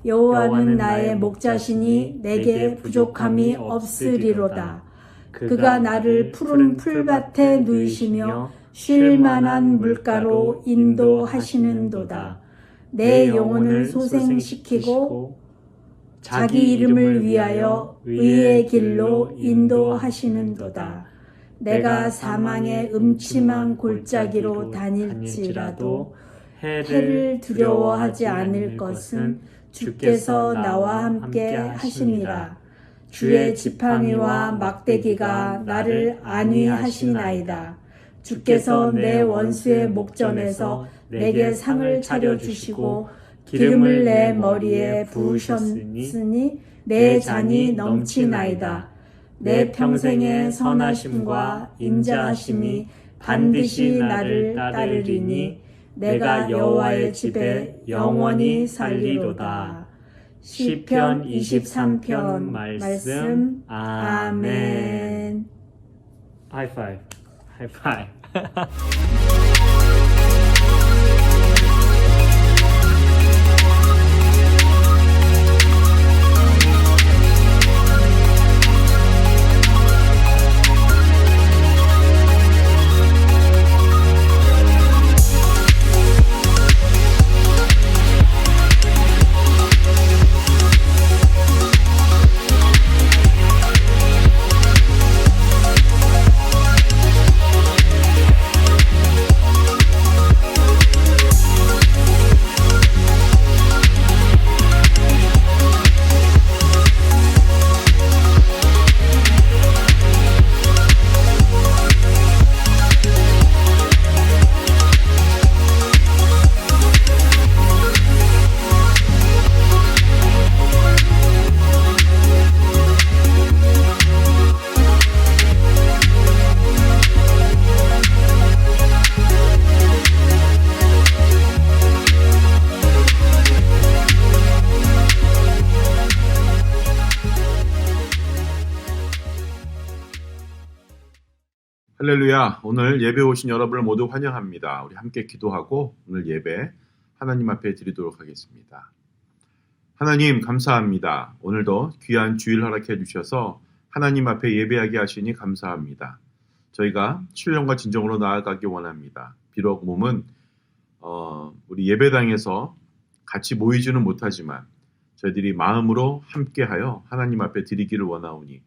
여호와는 나의 목자시니 내게 부족함이 없으리로다. 그가 나를 푸른 풀밭에 누이시며 쉴 만한 물가로 인도하시는도다. 내 영혼을 소생시키고 자기 이름을 위하여 의의 길로 인도하시는도다. 내가 사망의 음침한 골짜기로 다닐지라도 해를 두려워하지 않을 것은 주께서 나와 함께 하심이라. 주의 지팡이와 막대기가 나를 안위하시나이다. 주께서 내 원수의 목전에서 내게 상을 차려주시고 기름을 내 머리에 부으셨으니 내 잔이 넘치나이다. 내 평생의 선하심과 인자하심이 반드시 나를 따르리니 내가 여호와의 집에 영원히 살리로다. 시편 23편 말씀. 아멘. 하이파이브. 하이파이브. 할렐루야. 오늘 예배 오신 여러분을 모두 환영합니다. 우리 함께 기도하고 오늘 예배 하나님 앞에 드리도록 하겠습니다. 하나님 감사합니다. 오늘도 귀한 주일 허락해 주셔서 하나님 앞에 예배하게 하시니 감사합니다. 저희가 신령과 진정으로 나아가기 원합니다. 비록 몸은 우리 예배당에서 같이 모이지는 못하지만 저희들이 마음으로 함께하여 하나님 앞에 드리기를 원하오니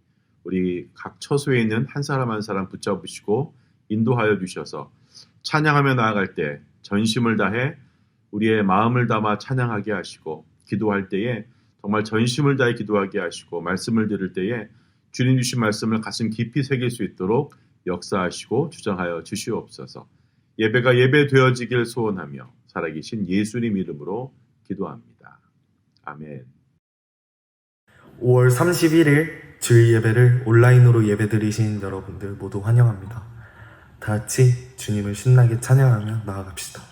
우리 각 처소에 있는 한 사람 한 사람 붙잡으시고 인도하여 주셔서 찬양하며 나아갈 때 전심을 다해 우리의 마음을 담아 찬양하게 하시고 기도할 때에 정말 전심을 다해 기도하게 하시고 말씀을 들을 때에 주님 주신 말씀을 가슴 깊이 새길 수 있도록 역사하시고 주장하여 주시옵소서. 예배가 예배되어지길 소원하며 살아계신 예수님 이름으로 기도합니다. 아멘. 5월 31일 주일 예배를 온라인으로 예배드리신 여러분들 모두 환영합니다. 다 같이 주님을 신나게 찬양하며 나아갑시다.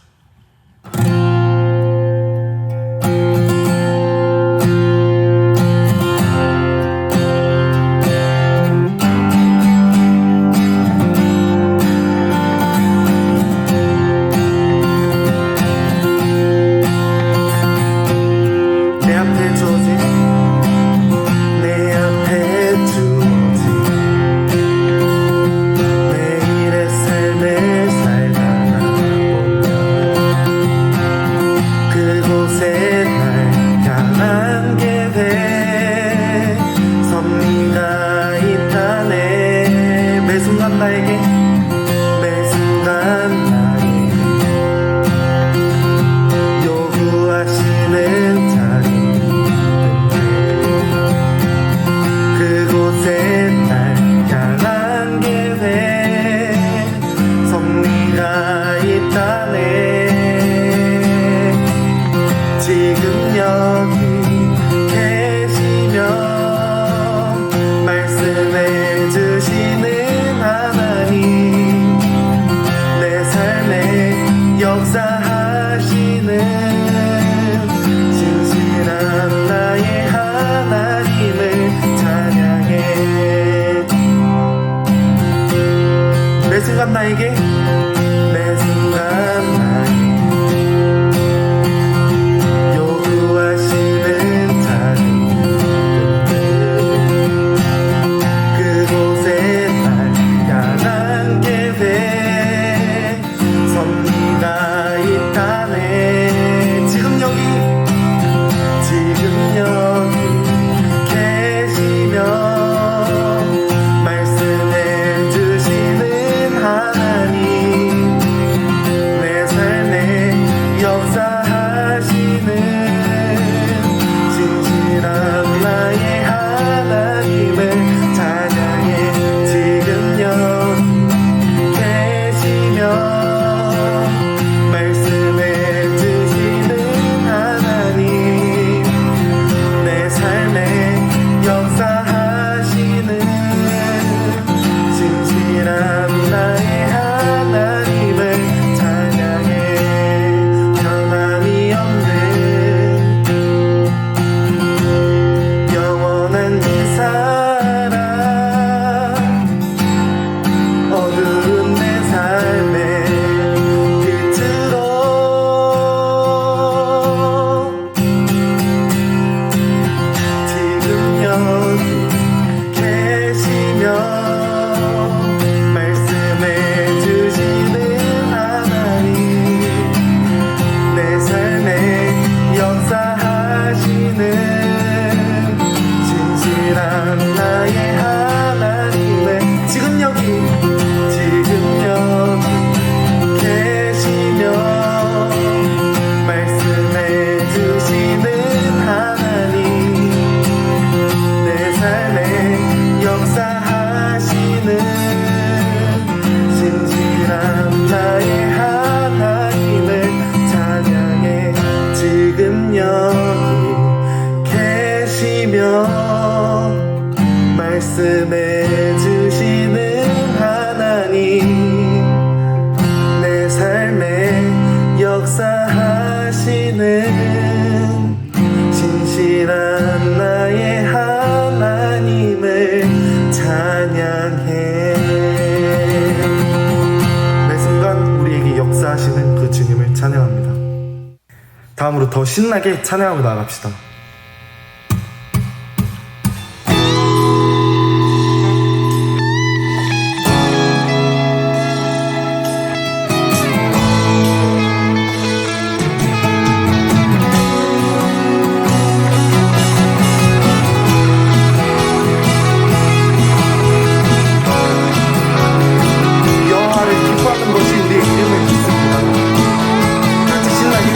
나에게 매 순간 나에게 요구하시는 다음으로 더 신나게 찬양하고 나갑시다. 여호와를 기뻐하는 것이 우리의 이름을 믿습니다. 같이 신나게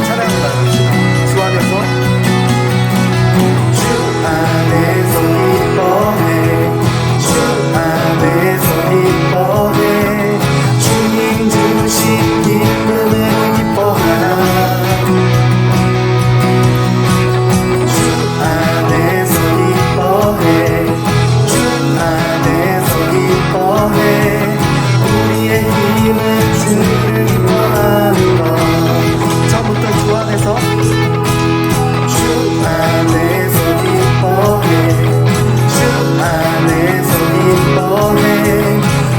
찬양하고 나갑시다. 주 안에서 기뻐해. 주 안에서 기뻐해. 주님 주신 기쁨으로 기뻐하라. 주 안에서 기뻐해. 주 안에서 기뻐해. 우리의 힘은 주를 기뻐하는 것. 처음부터 주 안에서 주 안에서 기뻐해. 주 안에서 기뻐해.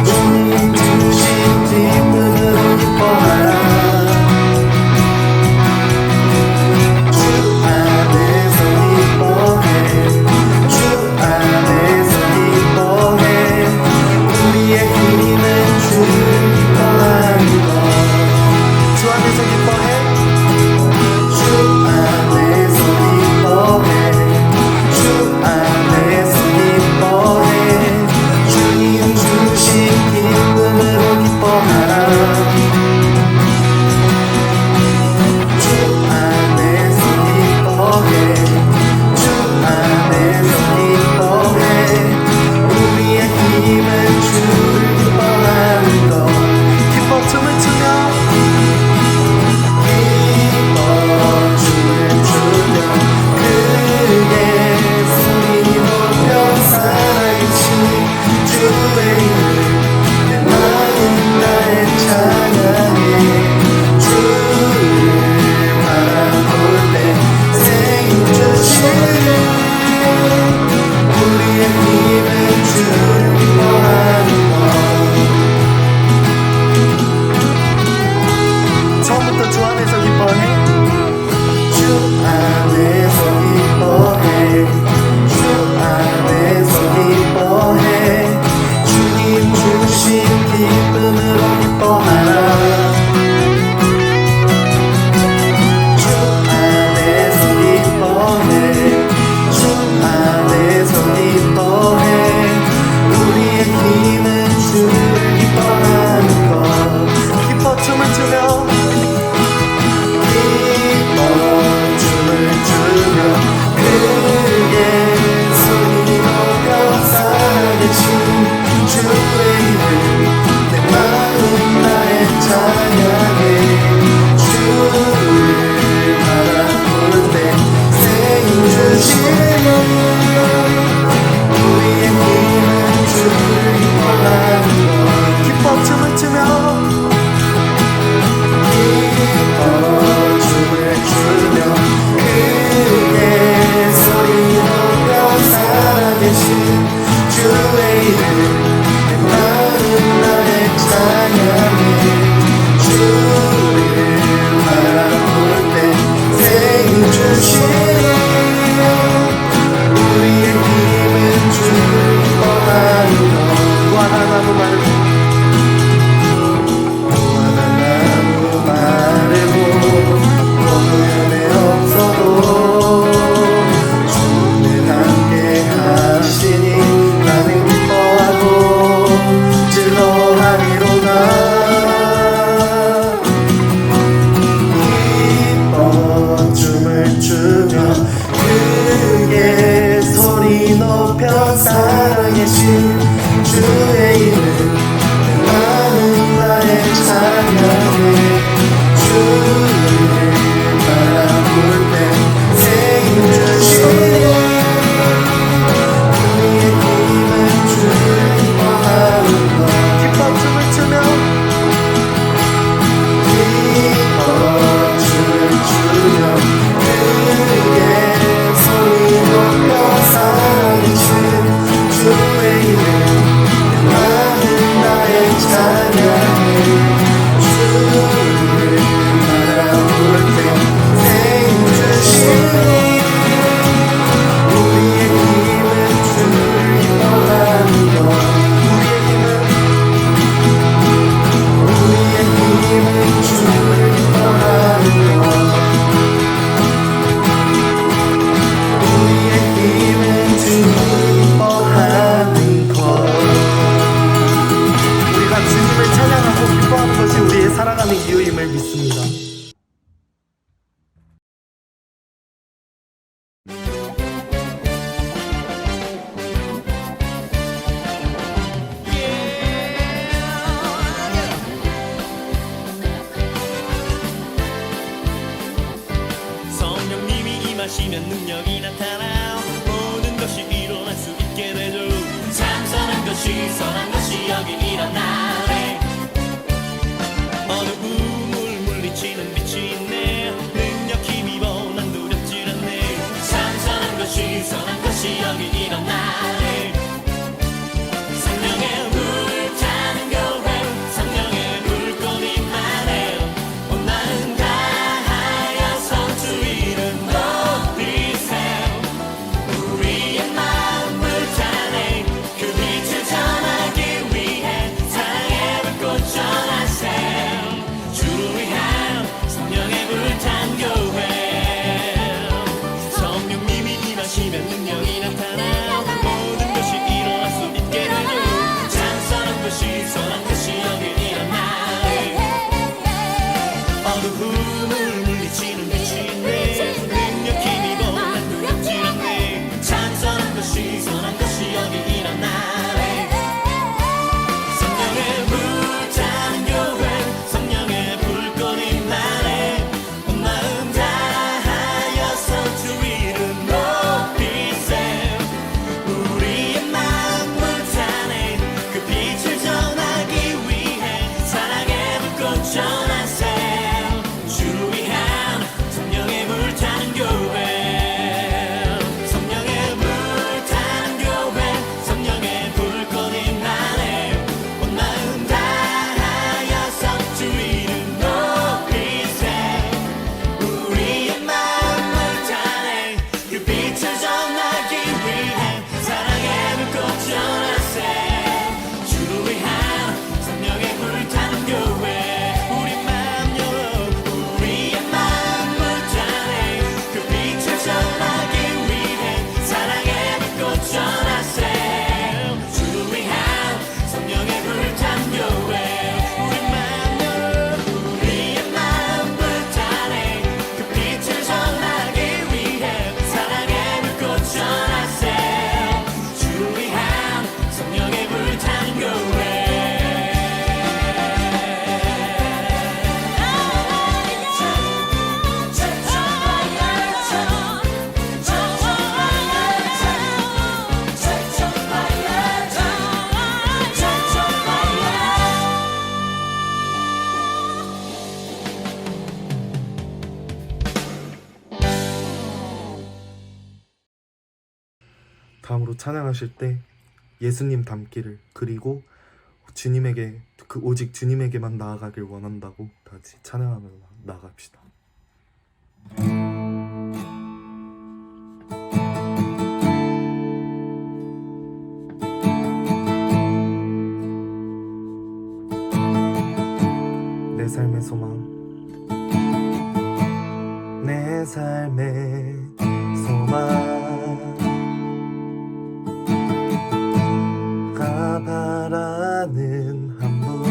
주님 주신 기쁨으로 기뻐하라. 주 안에서 기뻐해. 주 안에서 기뻐해. 우리의 힘은 주를 기뻐하는 것. 주 안에서 기뻐해. 주 안에서 기뻐해. 주 안에서 기뻐해. 주님 주신 기쁨으로 기뻐하라. 주 안에서 기뻐해. 주 안에서 기뻐해. 우리의 힘은 주를 기뻐하는 것. 기뻐 춤을 추며 기뻐 춤을 추며 크게 소리 높여 살아계신 주의 이름 내 마음 나의 찬양해. 주를 바라볼 때 생일 주시네. 우리의 힘은 주를 기뻐하는 것. 처음부터 주 안에서 기뻐해. 주 안에서 기뻐해. 주 안에서 기뻐해. 주님 주신 기쁨으로 기뻐하라. 주 안에서 기뻐해. 주 안에서 기뻐해. 우리의 힘은 주를 기뻐하는 것. 기뻐 춤을 추며 기뻐 춤을 추며 크게 소리 높여 살아계신 주의 이름 내 마음 나의 찬양해. 주를 바라볼 때 생일 주시네. 우리의 힘은 주를 기뻐하는 것. 기뻐 춤을 추며 기뻐 춤을 추며 크게 소리 높여 살아계신 주의 이름 내 마음 나의 찬양해. 주를 바라볼 때 생일 주시네. 우리의 힘은 주를 기뻐하는 것. 무화과나무 말고 무화과나무 말고 노연에 없어도 주는 함께 하시니 나는 기뻐하고 즐거워하리로다. 기뻐 춤을 추며 크게 소리 높여 살아계신 주의 이름 내 마음 나의 찬양해. 주를 바라볼 때 생일 주시네. 우리의 힘은 주를 기뻐하는 것. 기뻐 춤을 추며 기뻐 춤을 추며 크게 소리 높여 살아계신 주의 이름 내 마음 나의 찬양해. 주를 바라볼 때 이유임을 믿습니다. 성령님이 임하시면 능력이 나타나 모든 것이 일어날 수 있게 되죠. 참선한 것이 선한 것이 여기 일어나네. 어두움을 물리치는 빛이 있네. 능력 힘입어 난 두렵질 않네. 참선한 것이 선한 것이 여기 일어나네. 성령의 불타는 교회 성령의 불꽃이 임하네. 온 마음 다하여서 주 이름 높이세요. 우리의 마음 불타네. 그 빛을 전하기 위해 사랑의 불꽃 전하세요. 주를 위한 성령의 불탄 교회. 성령님이 임하시면 능력이 나타나 모든 것이 일어날 수 있게 되죠. 찬성한 것이 선한 것이 여기 일어나네. 어두움을 물리치는 빛이 있네. 능력 힘입어 난 두렵질 않네. 찬성한 것이 선한 것이 여기 일어나네. 성령의 불타는 교회 성령의 불꽃이 임하네. 온 마음 다하여서 주 이름 높이세요. 우리의 마음 불타네. 그 빛을 전하기 위해 사랑의 불꽃 전하세요. 주를 위한 성령의 불타는 교회. 성령의 불타는 교회 성령의 불꽃이 임하네. 온 마음 다하여서 주 이름 높이세요. 우리의 마음 불타네. 그 빛을 전하기 위해 사랑의 불꽃 전하세요. 주를 위한 성령의 불타는 교회. 우리 마음 열어. 우리의 마음 불타네. 그 빛을 전하기 위해 사랑의 불꽃 전하세요. 주를 위한 성령의 불타는 교회. 우리 마음 열어. 우리의 마음 불타네. 그 빛을 전하기 위해 사랑의 불꽃 전하세요. 주를 위한 성령의 불타는 교회. 다음으로 찬양하실 때 예수님 닮기를, 그리고 주님에게, 오직 주님에게만 나아가길 원한다고 다 같이 찬양하며 나아갑시다. 내 삶의 소망, 내 삶의 소망, 바라는 한 분,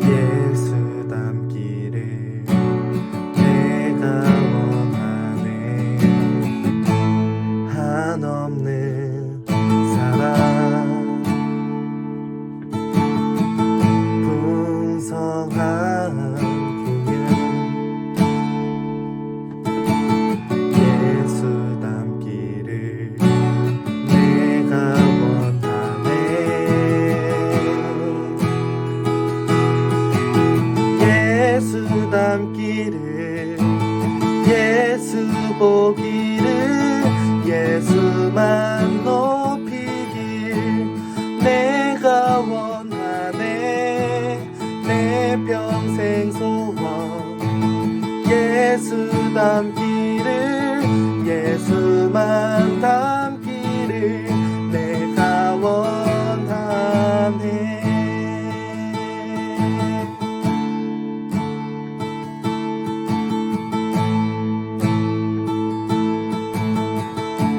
예수 닮기를 내가 원하네. 한없는 사랑, 풍성한 풍요, 예수 닮기를 내가 원하네. 예수 닮기를, 예수 보기를, 예수만 높이길 내가 원하네. 내 평생 소원, 예수 닮기를, 예수만 닮기를 내가 원하네.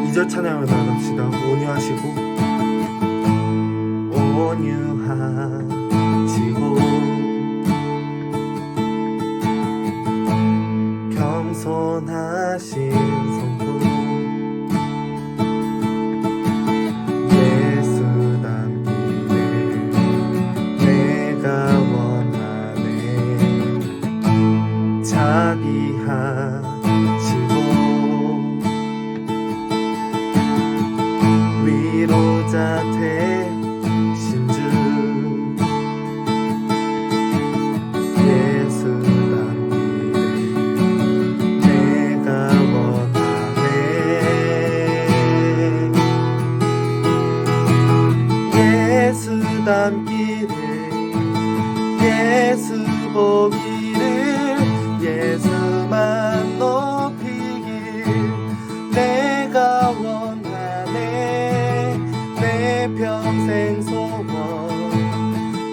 2절 찬양을 나갑시다. 온유하시고 온유하지 닮기를 예수 보기를 예수만 높이길 내가 원하네 내 평생 소원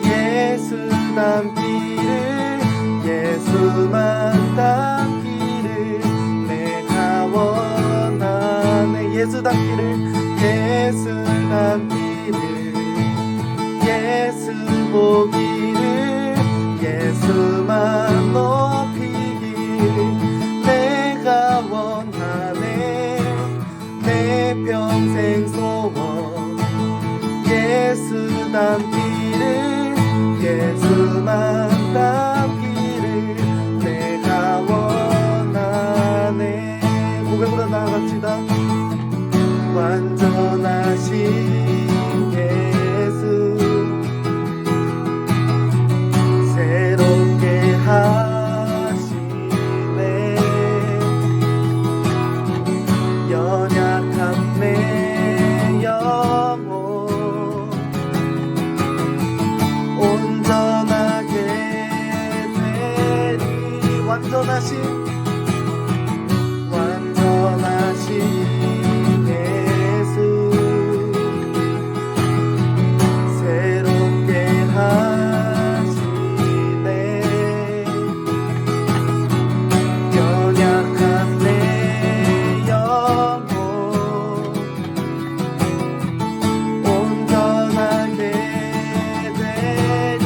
예수 닮기를 예수만 닮기를 내가 원하네 예수 닮기를 예수 닮기를 예수 보기를 예수만 높이길 내가 원하네 내 평생 소원 예수 닮기를 예수만 닮기를 내가 원하네 고백으로 나아갑시다 완전하신 예수 새롭게 하시네 연약한 내 영혼 온전하게 되리 완전하신 예수 새롭게 하시네 연약한 내 영혼 온전하게 되리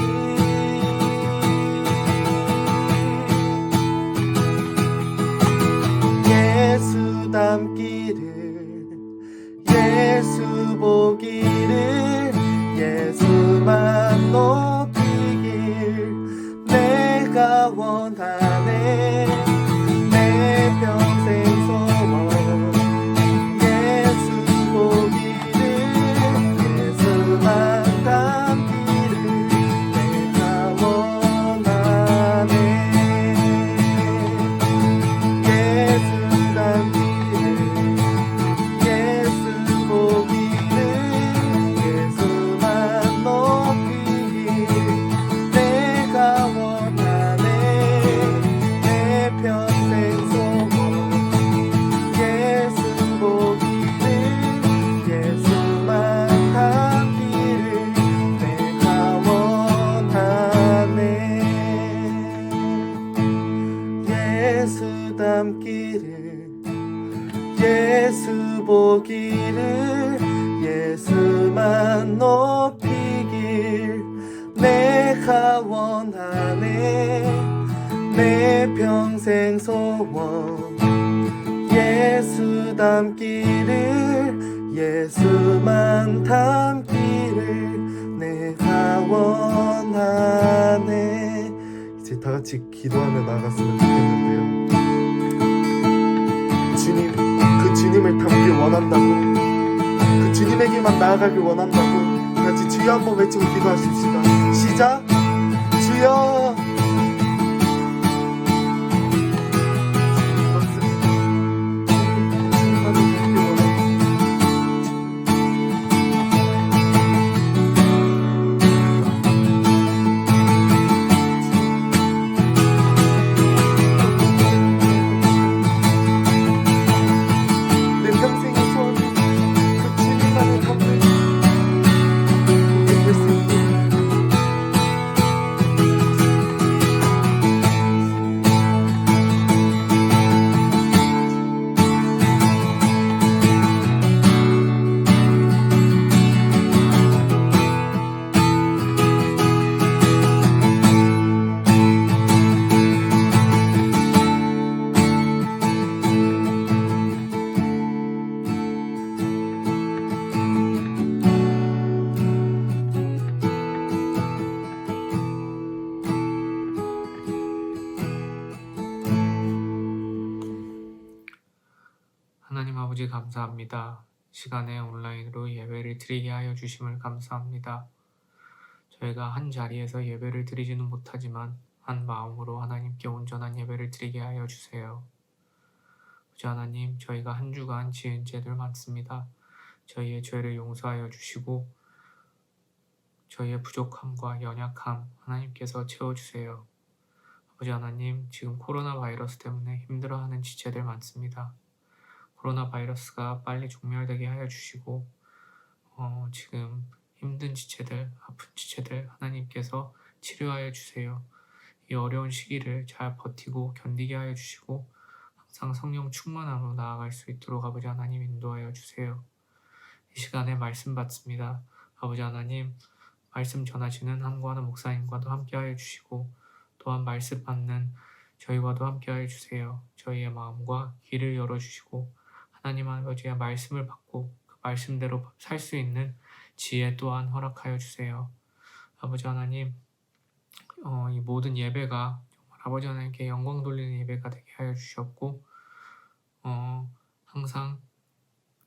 예수 닮기를 예수 보기를 예수만 높이길 내가 원하네 내 평생 소원 예수 보기를 예수만 닮기를 내가 원하네 예수 닮기를 예수 보기를 예수만 높이길 내가 원하네 내 평생 소원 예수 보기를 예수만 닮기를 내가 원하네 예수 닮기를 예수 보기를 예수만 높이길 내가 원하네 내 평생 소원 예수 닮기를 예수만 닮기를 내가 원하네 이제 다 같이 기도하며 나갔으면 좋겠는데요 주님, 그 주님을 닮길 원한다고 그 주님에게만 나아가길 원한다고 같이 주여 한번 외치고 기도하십시다 시작 주여 내 평생의 소원 그 주님만을 닮을 수 있게 하나님 아버지 감사합니다. 시간에 온라인으로 예배를 드리게 하여 주심을 감사합니다. 저희가 한 자리에서 예배를 드리지는 못하지만 한 마음으로 하나님께 온전한 예배를 드리게 하여 주세요. 아버지 하나님, 저희가 한 주간 지은 죄들 많습니다. 저희의 죄를 용서하여 주시고 저희의 부족함과 연약함 하나님께서 채워주세요. 아버지 하나님, 지금 코로나 바이러스 때문에 힘들어하는 지체들 많습니다. 코로나 바이러스가 빨리 종멸되게 하여 주시고 지금 힘든 지체들, 아픈 지체들 하나님께서 치료하여 주세요. 이 어려운 시기를 잘 버티고 견디게 하여 주시고 항상 성령 충만함으로 나아갈 수 있도록 아버지 하나님 인도하여 주세요. 이 시간에 말씀 받습니다. 아버지 하나님, 말씀 전하시는 한구하는 목사님과도 함께하여 주시고 또한 말씀 받는 저희와도 함께하여 주세요. 저희의 마음과 귀를 열어주시고 하나님 아버지의 말씀을 받고 그 말씀대로 살 수 있는 지혜 또한 허락하여 주세요. 아버지 하나님, 이 모든 예배가 정말 아버지 하나님께 영광 돌리는 예배가 되게 하여 주셨고 항상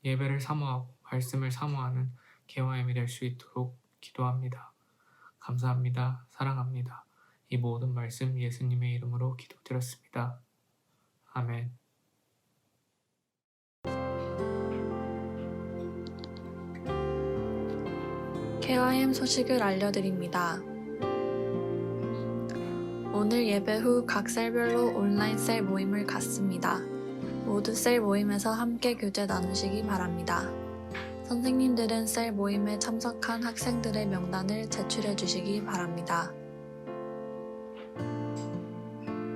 예배를 사모하고 말씀을 사모하는 개화임이 될 수 있도록 기도합니다. 감사합니다. 사랑합니다. 이 모든 말씀 예수님의 이름으로 기도드렸습니다. 아멘. 케어햄 소식을 알려드립니다. 오늘 예배 후 각 셀별로 온라인 셀 모임을 갖습니다. 모두 셀 모임에서 함께 교제 나누시기 바랍니다. 선생님들은 셀 모임에 참석한 학생들의 명단을 제출해 주시기 바랍니다.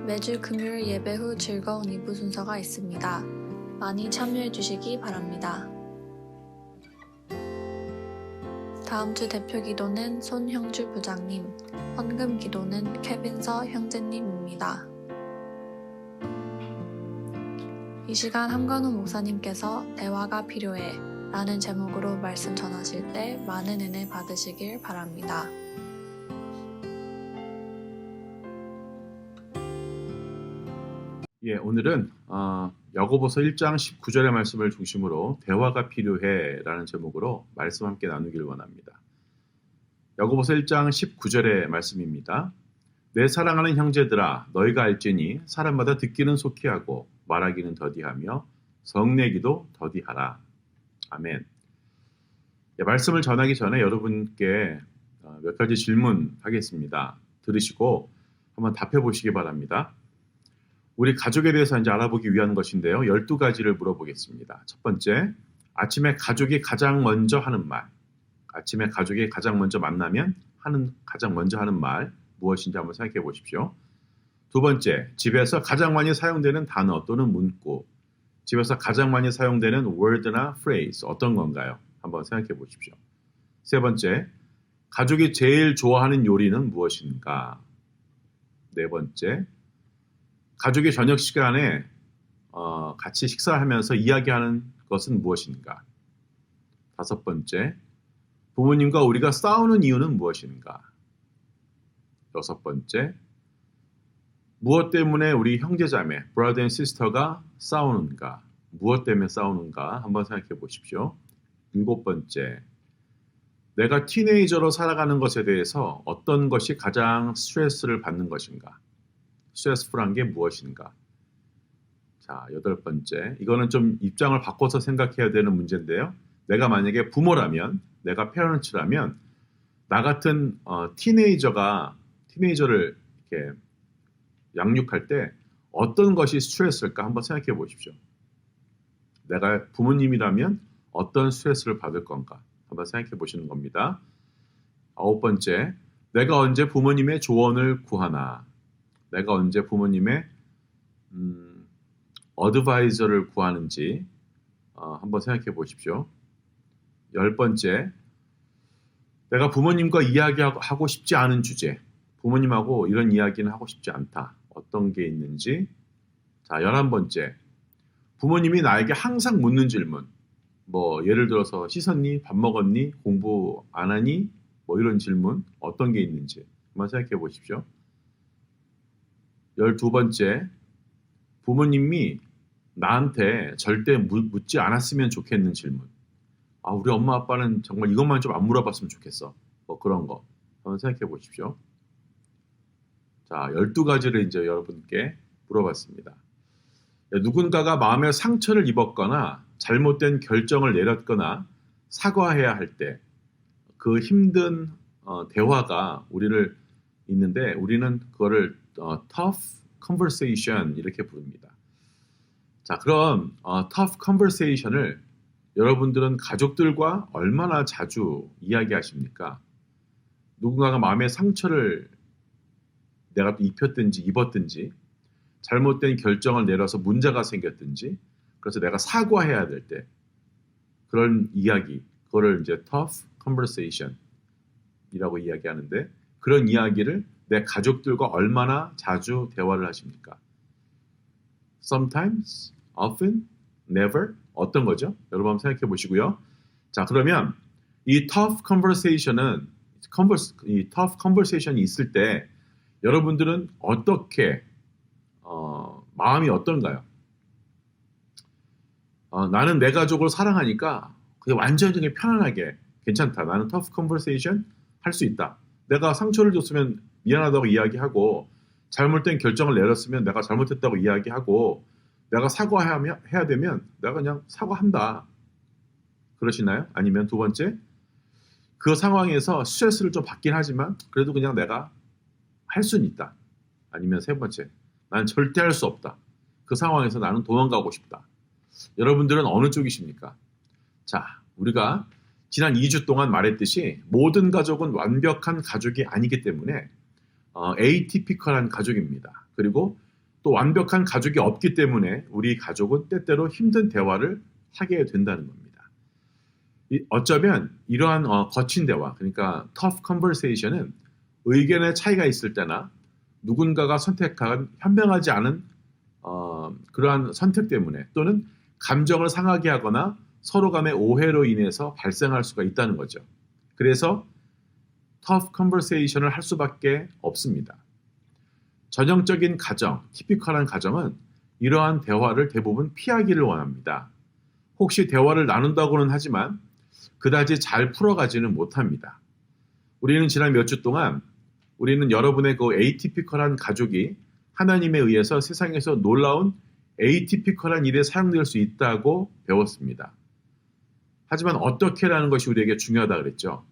매주 금요일 예배 후 즐거운 2부 순서가 있습니다. 많이 참여해 주시기 바랍니다. 다음 주 대표 기도는 손형주 부장님, 헌금 기도는 케빈서 형제님입니다. 이 시간 함관우 목사님께서 대화가 필요해 라는 제목으로 말씀 전하실 때 많은 은혜 받으시길 바랍니다. 예, 오늘은 야고보서 1장 19절의 말씀을 중심으로 대화가 필요해 라는 제목으로 말씀 함께 나누길 원합니다. 야고보서 1장 19절의 말씀입니다. 내 사랑하는 형제들아, 너희가 알지니 사람마다 듣기는 속히 하고 말하기는 더디하며 성내기도 더디하라. 아멘. 예, 말씀을 전하기 전에 여러분께 몇 가지 질문하겠습니다. 들으시고 한번 답해 보시기 바랍니다. 우리 가족에 대해서 이제 알아보기 위한 것인데요. 12가지를 물어보겠습니다. 첫 번째, 아침에 가족이 가장 먼저 하는 말. 아침에 가족이 가장 먼저 만나면 가장 먼저 하는 말 무엇인지 한번 생각해 보십시오. 두 번째, 집에서 가장 많이 사용되는 단어 또는 문구. 집에서 가장 많이 사용되는 word나 phrase 어떤 건가요? 한번 생각해 보십시오. 세 번째, 가족이 제일 좋아하는 요리는 무엇인가? 네 번째, 가족이 저녁 시간에 같이 식사하면서 이야기하는 것은 무엇인가? 다섯 번째, 부모님과 우리가 싸우는 이유는 무엇인가? 여섯 번째, 무엇 때문에 우리 형제자매, brother and sister가 싸우는가? 무엇 때문에 싸우는가? 한번 생각해 보십시오. 일곱 번째, 내가 티네이저로 살아가는 것에 대해서 어떤 것이 가장 스트레스를 받는 것인가? 스트레스풀한 게 무엇인가? 자, 여덟 번째, 이거는 좀 입장을 바꿔서 생각해야 되는 문제인데요. 내가 만약에 부모라면, 내가 페런츠라면 나 같은 티네이저를 이렇게 양육할 때 어떤 것이 스트레스일까 한번 생각해 보십시오. 내가 부모님이라면 어떤 스트레스를 받을 건가 한번 생각해 보시는 겁니다. 아홉 번째, 내가 언제 부모님의 조언을 구하나? 내가 언제 부모님의 어드바이저를 구하는지 한번 생각해 보십시오. 열 번째, 내가 부모님과 이야기하고 싶지 않은 주제, 부모님하고 이런 이야기는 하고 싶지 않다. 어떤 게 있는지. 자, 11번째, 부모님이 나에게 항상 묻는 질문, 뭐 예를 들어서 씻었니? 밥 먹었니? 공부 안 하니? 뭐 이런 질문 어떤 게 있는지 한번 생각해 보십시오. 12번째, 부모님이 나한테 절대 묻지 않았으면 좋겠는 질문. 아, 우리 엄마 아빠는 정말 이것만 좀 안 물어봤으면 좋겠어. 뭐 그런 거 한번 생각해 보십시오. 자, 12가지를 이제 여러분께 물어봤습니다. 누군가가 마음에 상처를 입었거나 잘못된 결정을 내렸거나 사과해야 할 때 그 힘든 대화가 우리를 있는데 우리는 그거를 tough conversation 이렇게 부릅니다. 자, 그럼 tough conversation을 여러분들은 가족들과 얼마나 자주 이야기하십니까? 누군가가 마음의 상처를 내가 입혔든지 입었든지 잘못된 결정을 내려서 문제가 생겼든지 그래서 내가 사과해야 될 때 그런 이야기, 그거를 이제 tough conversation 이라고 이야기하는데 그런 이야기를 내 가족들과 얼마나 자주 대화를 하십니까? Sometimes, often, never 어떤 거죠? 여러분 한번 생각해 보시고요. 자, 그러면 이 tough conversation이 있을 때 여러분들은 어떻게 마음이 어떤가요? 나는 내 가족을 사랑하니까 그냥 완전히 편안하게 괜찮다. 나는 tough conversation 할 수 있다. 내가 상처를 줬으면 미안하다고 이야기하고 잘못된 결정을 내렸으면 내가 잘못했다고 이야기하고 내가 사과해야 되면 내가 그냥 사과한다. 그러시나요? 아니면 두 번째, 그 상황에서 스트레스를 좀 받긴 하지만 그래도 그냥 내가 할 수는 있다. 아니면 세 번째, 나는 절대 할 수 없다. 그 상황에서 나는 도망가고 싶다. 여러분들은 어느 쪽이십니까? 자, 우리가 지난 2주 동안 말했듯이 모든 가족은 완벽한 가족이 아니기 때문에 atypical한 가족입니다. 그리고 또 완벽한 가족이 없기 때문에 우리 가족은 때때로 힘든 대화를 하게 된다는 겁니다. 어쩌면 이러한 거친 대화, 그러니까 tough conversation은 의견의 차이가 있을 때나 누군가가 선택한 현명하지 않은 그러한 선택 때문에 또는 감정을 상하게 하거나 서로 간의 오해로 인해서 발생할 수가 있다는 거죠. 그래서 tough conversation을 할 수밖에 없습니다. 전형적인 가정, 티피컬한 가정은 이러한 대화를 대부분 피하기를 원합니다. 혹시 대화를 나눈다고는 하지만 그다지 잘 풀어가지는 못합니다. 우리는 지난 몇 주 동안 우리는 여러분의 그 atypical한 가족이 하나님에 의해서 세상에서 놀라운 atypical한 일에 사용될 수 있다고 배웠습니다. 하지만 어떻게라는 것이 우리에게 중요하다 그랬죠.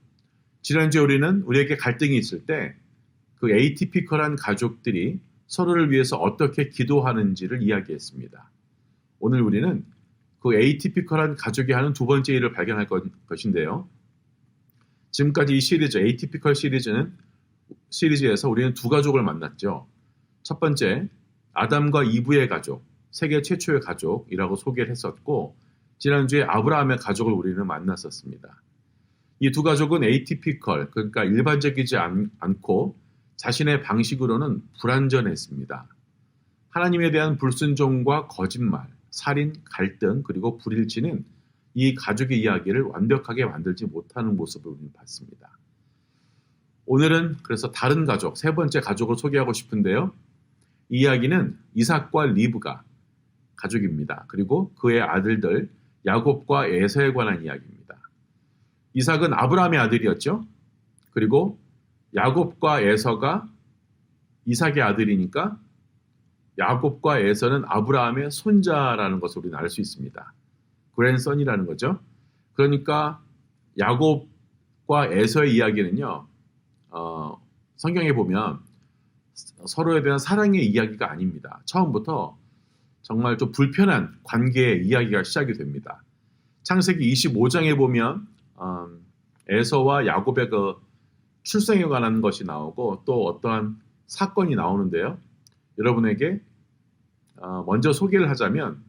지난주에 우리는 우리에게 갈등이 있을 때 그 atypical한 가족들이 서로를 위해서 어떻게 기도하는지를 이야기했습니다. 오늘 우리는 그 atypical한 가족이 하는 두 번째 일을 발견할 것인데요. 지금까지 이 시리즈, atypical 시리즈에서 우리는 두 가족을 만났죠. 첫 번째, 아담과 이브의 가족, 세계 최초의 가족이라고 소개를 했었고 지난주에 아브라함의 가족을 우리는 만났었습니다. 이 두 가족은 atypical, 그러니까 일반적이지 않고 자신의 방식으로는 불완전했습니다. 하나님에 대한 불순종과 거짓말, 살인, 갈등, 그리고 불일치는 이 가족의 이야기를 완벽하게 만들지 못하는 모습을 우리는 봤습니다. 오늘은 그래서 다른 가족, 세 번째 가족을 소개하고 싶은데요. 이 이야기는 이삭과 리브가 가족입니다. 그리고 그의 아들들 야곱과 에서에 관한 이야기입니다. 이삭은 아브라함의 아들이었죠. 그리고 야곱과 에서가 이삭의 아들이니까 야곱과 에서는 아브라함의 손자라는 것을 우리는 알 수 있습니다. 그랜선이라는 거죠. 그러니까 야곱과 에서의 이야기는요. 성경에 보면 서로에 대한 사랑의 이야기가 아닙니다. 처음부터 정말 좀 불편한 관계의 이야기가 시작이 됩니다. 창세기 25장에 보면 에서와 야곱의 그 출생에 관한 것이 나오고 또 어떠한 사건이 나오는데요. 여러분에게 먼저 소개를 하자면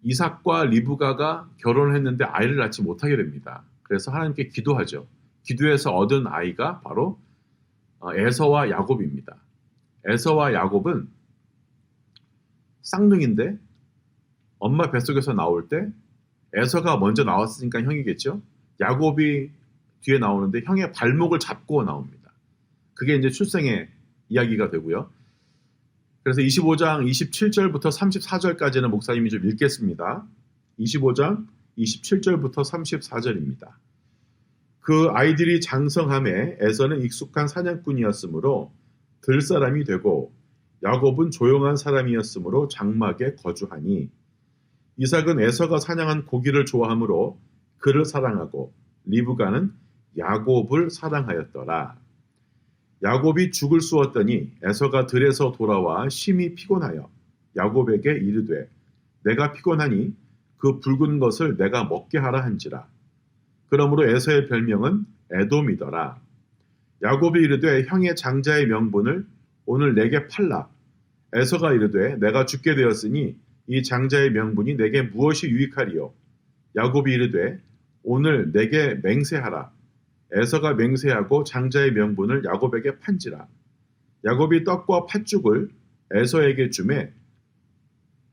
이삭과 리브가가 결혼을 했는데 아이를 낳지 못하게 됩니다. 그래서 하나님께 기도하죠. 기도해서 얻은 아이가 바로 에서와 야곱입니다. 에서와 야곱은 쌍둥이인데 엄마 뱃속에서 나올 때 에서가 먼저 나왔으니까 형이겠죠. 야곱이 뒤에 나오는데 형의 발목을 잡고 나옵니다. 그게 이제 출생의 이야기가 되고요. 그래서 25장 27절부터 34절까지는 목사님이 좀 읽겠습니다. 25장 27절부터 34절입니다. 그 아이들이 장성함에 에서는 익숙한 사냥꾼이었으므로 들사람이 되고 야곱은 조용한 사람이었으므로 장막에 거주하니 이삭은 에서가 사냥한 고기를 좋아하므로 그를 사랑하고 리브가는 야곱을 사랑하였더라. 야곱이 죽을 쑤었더니 에서가 들에서 돌아와 심히 피곤하여 야곱에게 이르되 내가 피곤하니 그 붉은 것을 내가 먹게 하라 한지라. 그러므로 에서의 별명은 에돔이더라. 야곱이 이르되 형의 장자의 명분을 오늘 내게 팔라. 에서가 이르되 내가 죽게 되었으니 이 장자의 명분이 내게 무엇이 유익하리요. 야곱이 이르되 오늘 내게 맹세하라. 에서가 맹세하고 장자의 명분을 야곱에게 판지라. 야곱이 떡과 팥죽을 에서에게 주매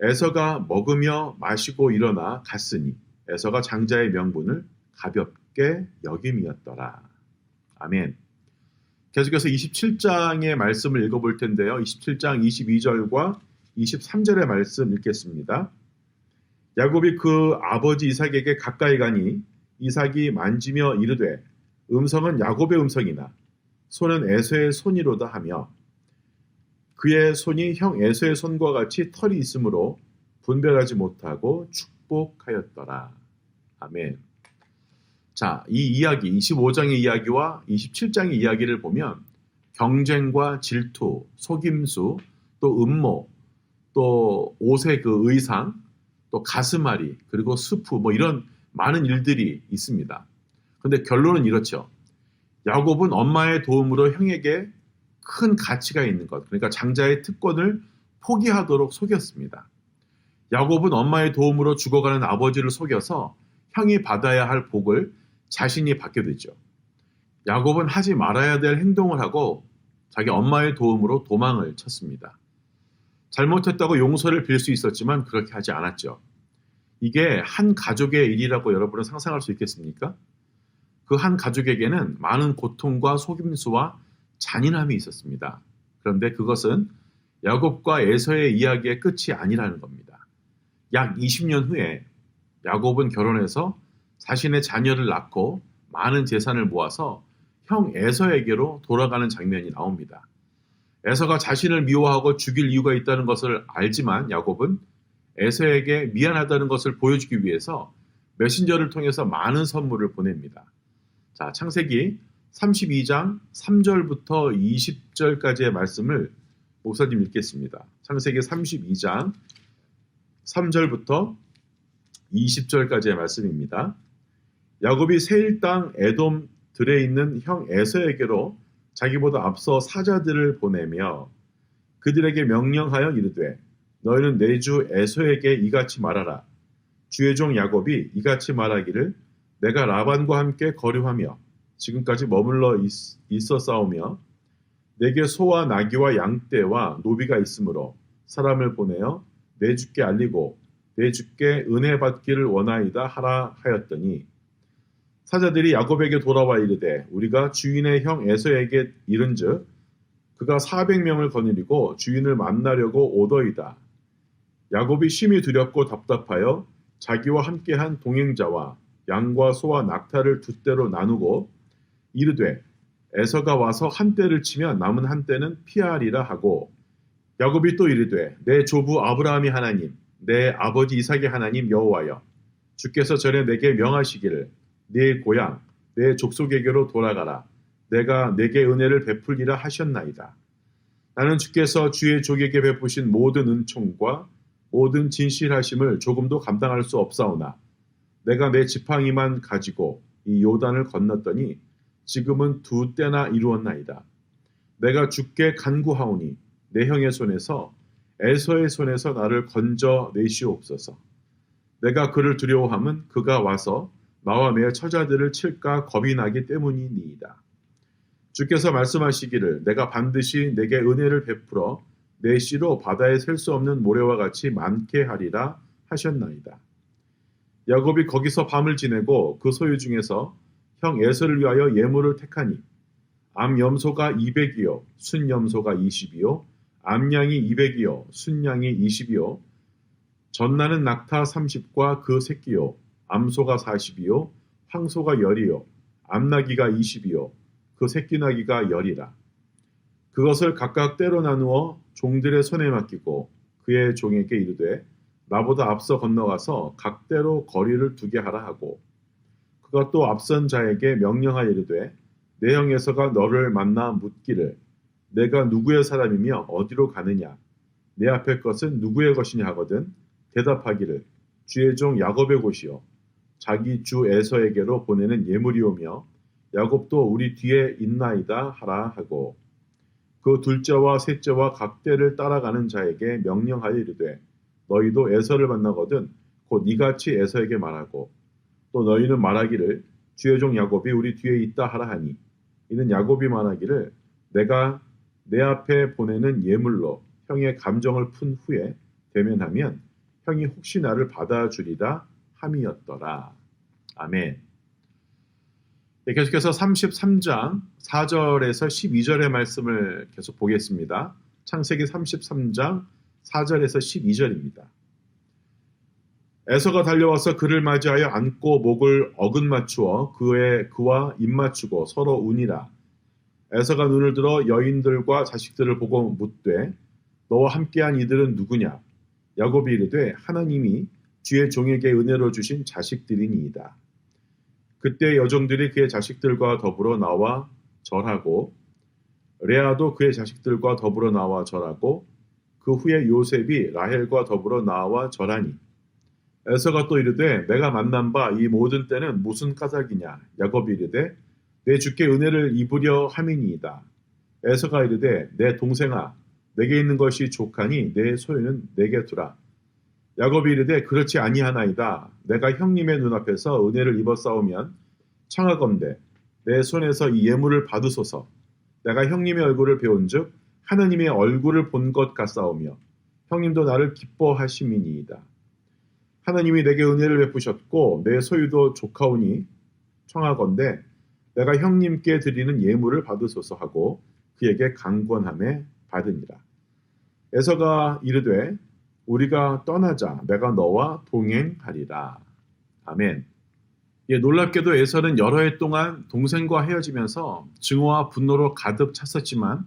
에서가 먹으며 마시고 일어나 갔으니 에서가 장자의 명분을 가볍게 여김이었더라. 아멘. 계속해서 27장의 말씀을 읽어볼 텐데요. 27장 22절과 23절의 말씀 읽겠습니다. 야곱이 그 아버지 이삭에게 가까이 가니 이삭이 만지며 이르되 음성은 야곱의 음성이나 손은 에서의 손이로다 하며 그의 손이 형 에서의 손과 같이 털이 있으므로 분별하지 못하고 축복하였더라. 아멘. 자, 이 이야기, 25장의 이야기와 27장의 이야기를 보면 경쟁과 질투, 속임수, 또 음모, 또 옷의 그 의상, 또 가슴앓이, 그리고 스프, 뭐 이런 많은 일들이 있습니다. 근데 결론은 이렇죠. 야곱은 엄마의 도움으로 형에게 큰 가치가 있는 것, 그러니까 장자의 특권을 포기하도록 속였습니다. 야곱은 엄마의 도움으로 죽어가는 아버지를 속여서 형이 받아야 할 복을 자신이 받게 되죠. 야곱은 하지 말아야 될 행동을 하고 자기 엄마의 도움으로 도망을 쳤습니다. 잘못했다고 용서를 빌 수 있었지만 그렇게 하지 않았죠. 이게 한 가족의 일이라고 여러분은 상상할 수 있겠습니까? 그 한 가족에게는 많은 고통과 속임수와 잔인함이 있었습니다. 그런데 그것은 야곱과 에서의 이야기의 끝이 아니라는 겁니다. 약 20년 후에 야곱은 결혼해서 자신의 자녀를 낳고 많은 재산을 모아서 형 에서에게로 돌아가는 장면이 나옵니다. 에서가 자신을 미워하고 죽일 이유가 있다는 것을 알지만 야곱은 에서에게 미안하다는 것을 보여주기 위해서 메신저를 통해서 많은 선물을 보냅니다. 자, 창세기 32장 3절부터 20절까지의 말씀을 목사님 읽겠습니다. 창세기 32장 3절부터 20절까지의 말씀입니다. 야곱이 세일 땅 에돔 들에 있는 형 에서에게로 자기보다 앞서 사자들을 보내며 그들에게 명령하여 이르되 너희는 내 주 에서에게 이같이 말하라. 주의 종 야곱이 이같이 말하기를 내가 라반과 함께 거류하며 지금까지 머물러 있었사오며 내게 소와 나귀와 양떼와 노비가 있으므로 사람을 보내어 내 주께 알리고 내 주께 은혜 받기를 원하이다 하라 하였더니 사자들이 야곱에게 돌아와 이르되 우리가 주인의 형 에서에게 이른즉 그가 400명을 거느리고 주인을 만나려고 오더이다. 야곱이 심히 두렵고 답답하여 자기와 함께한 동행자와 양과 소와 낙타를 두 떼로 나누고 이르되 에서가 와서 한 떼를 치면 남은 한 떼는 피하리라 하고 야곱이 또 이르되 내 조부 아브라함이 하나님 내 아버지 이삭의 하나님 여호와여 주께서 전에 내게 명하시기를 네 고향 내 족속에게로 돌아가라 내가 내게 은혜를 베풀리라 하셨나이다. 나는 주께서 주의 족에게 베푸신 모든 은총과 모든 진실하심을 조금도 감당할 수 없사오나 내가 내 지팡이만 가지고 이 요단을 건넜더니 지금은 두 때나 이루었나이다. 내가 주께 간구하오니 내 형의 손에서 에서의 손에서 나를 건져 내시옵소서. 내가 그를 두려워함은 그가 와서 나와 내 처자들을 칠까 겁이 나기 때문이니이다. 주께서 말씀하시기를 내가 반드시 내게 은혜를 베풀어 내 씨로 바다에 셀 수 없는 모래와 같이 많게 하리라 하셨나이다. 야곱이 거기서 밤을 지내고 그 소유 중에서 형 에서를 위하여 예물을 택하니 암염소가 200이요 순염소가 20이요 암양이 200이요 순양이 20이요 전나는 낙타 30과 그 새끼요 암소가 40이요 황소가 10이요 암나귀가 20이요 그 새끼나귀가 10이라. 그것을 각각 때로 나누어 종들의 손에 맡기고 그의 종에게 이르되 나보다 앞서 건너가서 각대로 거리를 두게 하라 하고 그가 또 앞선 자에게 명령하여 이르되 내 형 에서가 너를 만나 묻기를 내가 누구의 사람이며 어디로 가느냐 내 앞의 것은 누구의 것이냐 하거든 대답하기를 주의 종 야곱의 곳이요 자기 주 에서에게로 보내는 예물이오며 야곱도 우리 뒤에 있나이다 하라 하고 그 둘째와 셋째와 각 때를 따라가는 자에게 명령하여 이르되 너희도 에서를 만나거든 곧 이같이 에서에게 말하고 또 너희는 말하기를 주의 종 야곱이 우리 뒤에 있다 하라 하니 이는 야곱이 말하기를 내가 내 앞에 보내는 예물로 형의 감정을 푼 후에 대면하면 형이 혹시 나를 받아주리라 함이었더라. 아멘. 네, 계속해서 33장 4절에서 12절의 말씀을 계속 보겠습니다. 창세기 33장 4절에서 12절입니다. 에서가 달려와서 그를 맞이하여 안고 목을 어긋맞추어 그와 입맞추고 서로 우니라. 에서가 눈을 들어 여인들과 자식들을 보고 묻되 너와 함께한 이들은 누구냐? 야곱이 이르되 하나님이 주의 종에게 은혜로 주신 자식들이니이다. 그때 여종들이 그의 자식들과 더불어 나와 절하고 레아도 그의 자식들과 더불어 나와 절하고 그 후에 요셉이 라헬과 더불어 나와 절하니 에서가 또 이르되 내가 만난 바 이 모든 때는 무슨 까닭이냐? 야곱이 이르되 내 주께 은혜를 입으려 함이니이다. 에서가 이르되 내 동생아 내게 있는 것이 족하니 내 소유는 내게 두라. 야곱이 이르되 그렇지 아니하나이다. 내가 형님의 눈앞에서 은혜를 입었사오면 청하건대 내 손에서 이 예물을 받으소서. 내가 형님의 얼굴을 배운즉 하나님의 얼굴을 본 것 같사오며 형님도 나를 기뻐하심이니이다. 하나님이 내게 은혜를 베푸셨고 내 소유도 족하오니 청하건대 내가 형님께 드리는 예물을 받으소서 하고 그에게 강권함에 받으니라. 에서가 이르되 우리가 떠나자 내가 너와 동행하리라. 아멘. 예, 놀랍게도 에서는 여러 해 동안 동생과 헤어지면서 증오와 분노로 가득 찼었지만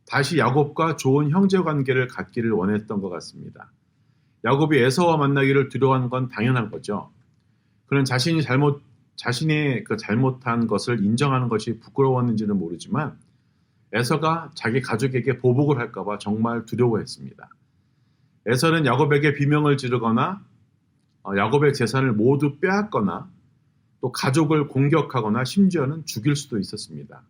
다시 야곱과 좋은 형제 관계를 갖기를 원했던 것 같습니다. 야곱이 에서와 만나기를 두려워한 건 당연한 거죠. 그는 자신이 그 잘못한 것을 인정하는 것이 부끄러웠는지는 모르지만 에서가 자기 가족에게 보복을 할까봐 정말 두려워했습니다. 에서는 야곱에게 비명을 지르거나 야곱의 재산을 모두 빼앗거나 또 가족을 공격하거나 심지어는 죽일 수도 있었습니다.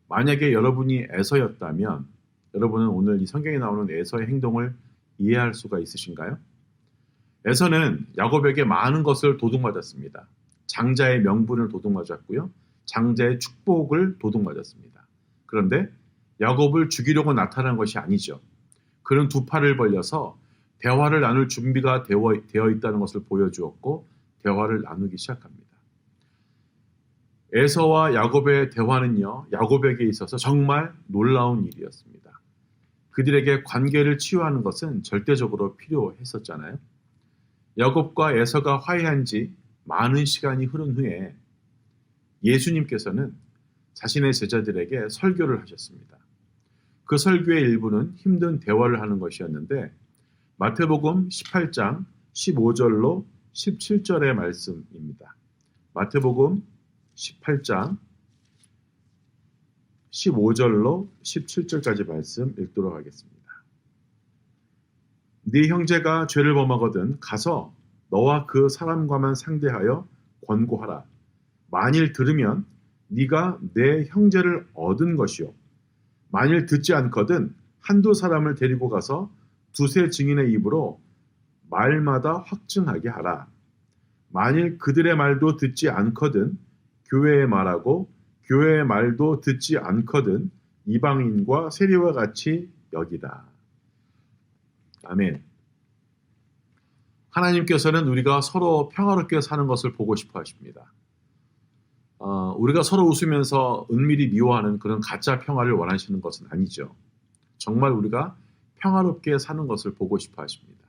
만약에 여러분이 에서였다면 여러분은 오늘 이 성경에 나오는 에서의 행동을 이해할 수가 있으신가요? 에서는 야곱에게 많은 것을 도둑맞았습니다. 장자의 명분을 도둑맞았고요. 장자의 축복을 도둑맞았습니다. 그런데 야곱을 죽이려고 나타난 것이 아니죠. 그는 두 팔을 벌려서 대화를 나눌 준비가 되어 있다는 것을 보여주었고 대화를 나누기 시작합니다. 에서와 야곱의 대화는요. 야곱에게 있어서 정말 놀라운 일이었습니다. 그들에게 관계를 치유하는 것은 절대적으로 필요했었잖아요. 야곱과 에서가 화해한 지 많은 시간이 흐른 후에 예수님께서는 자신의 제자들에게 설교를 하셨습니다. 그 설교의 일부는 힘든 대화를 하는 것이었는데 마태복음 18장 15절로 17절의 말씀입니다. 마태복음 18장 15절로 17절까지 말씀 읽도록 하겠습니다. 네 형제가 죄를 범하거든 가서 너와 그 사람과만 상대하여 권고하라. 만일 들으면 네가 내 형제를 얻은 것이요. 만일 듣지 않거든 한두 사람을 데리고 가서 두세 증인의 입으로 말마다 확증하게 하라. 만일 그들의 말도 듣지 않거든 교회에 말하고 교회의 말도 듣지 않거든 이방인과 세리와 같이 여기다. 아멘. 하나님께서는 우리가 서로 평화롭게 사는 것을 보고 싶어 하십니다. 우리가 서로 웃으면서 은밀히 미워하는 그런 가짜 평화를 원하시는 것은 아니죠. 정말 우리가 평화롭게 사는 것을 보고 싶어 하십니다.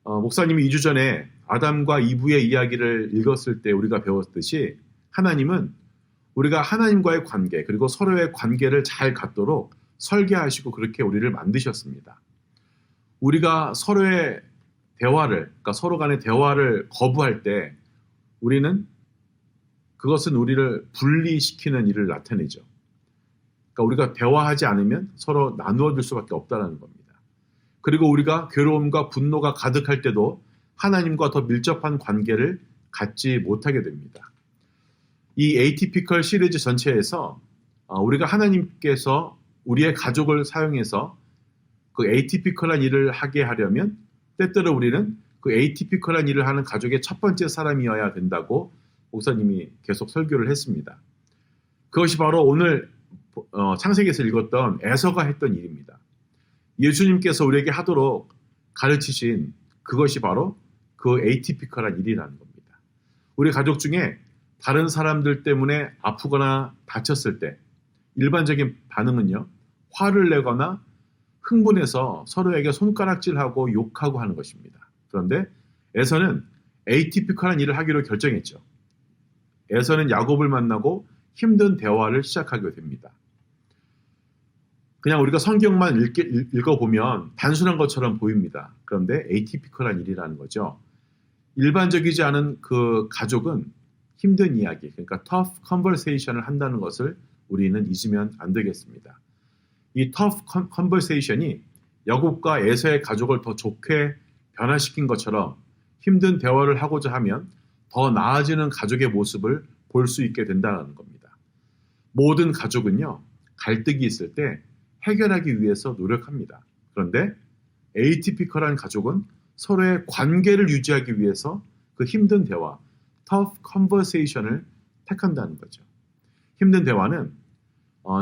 목사님이 2주 전에 아담과 이브의 이야기를 읽었을 때 우리가 배웠듯이 하나님은 우리가 하나님과의 관계 그리고 서로의 관계를 잘 갖도록 설계하시고 그렇게 우리를 만드셨습니다. 우리가 서로의 대화를, 그러니까 서로 간의 대화를 거부할 때 우리는 그것은 우리를 분리시키는 일을 나타내죠. 그러니까 우리가 대화하지 않으면 서로 나누어 줄 수밖에 없다는 겁니다. 그리고 우리가 괴로움과 분노가 가득할 때도 하나님과 더 밀접한 관계를 갖지 못하게 됩니다. 이 에이티피컬 시리즈 전체에서 우리가 하나님께서 우리의 가족을 사용해서 그 에이티피컬한 일을 하게 하려면 때때로 우리는 그 에이티피컬한 일을 하는 가족의 첫 번째 사람이어야 된다고 목사님이 계속 설교를 했습니다. 그것이 바로 오늘 창세기에서 읽었던 에서가 했던 일입니다. 예수님께서 우리에게 하도록 가르치신 그것이 바로 그 에이티피컬한 일이라는 겁니다. 우리 가족 중에 다른 사람들 때문에 아프거나 다쳤을 때 일반적인 반응은요, 화를 내거나 흥분해서 서로에게 손가락질하고 욕하고 하는 것입니다. 그런데 에서는 에이티피컬한 일을 하기로 결정했죠. 에서는 야곱을 만나고 힘든 대화를 시작하게 됩니다. 그냥 우리가 성경만 읽어보면 단순한 것처럼 보입니다. 그런데 에이티피컬한 일이라는 거죠. 일반적이지 않은 그 가족은 힘든 이야기, 그러니까 tough conversation을 한다는 것을 우리는 잊으면 안 되겠습니다. 이 tough conversation이 야곱과 에서의 가족을 더 좋게 변화시킨 것처럼 힘든 대화를 하고자 하면 더 나아지는 가족의 모습을 볼 수 있게 된다는 겁니다. 모든 가족은요, 갈등이 있을 때 해결하기 위해서 노력합니다. 그런데 에이티피컬한 가족은 서로의 관계를 유지하기 위해서 그 힘든 대화, tough conversation을 택한다는 거죠. 힘든 대화는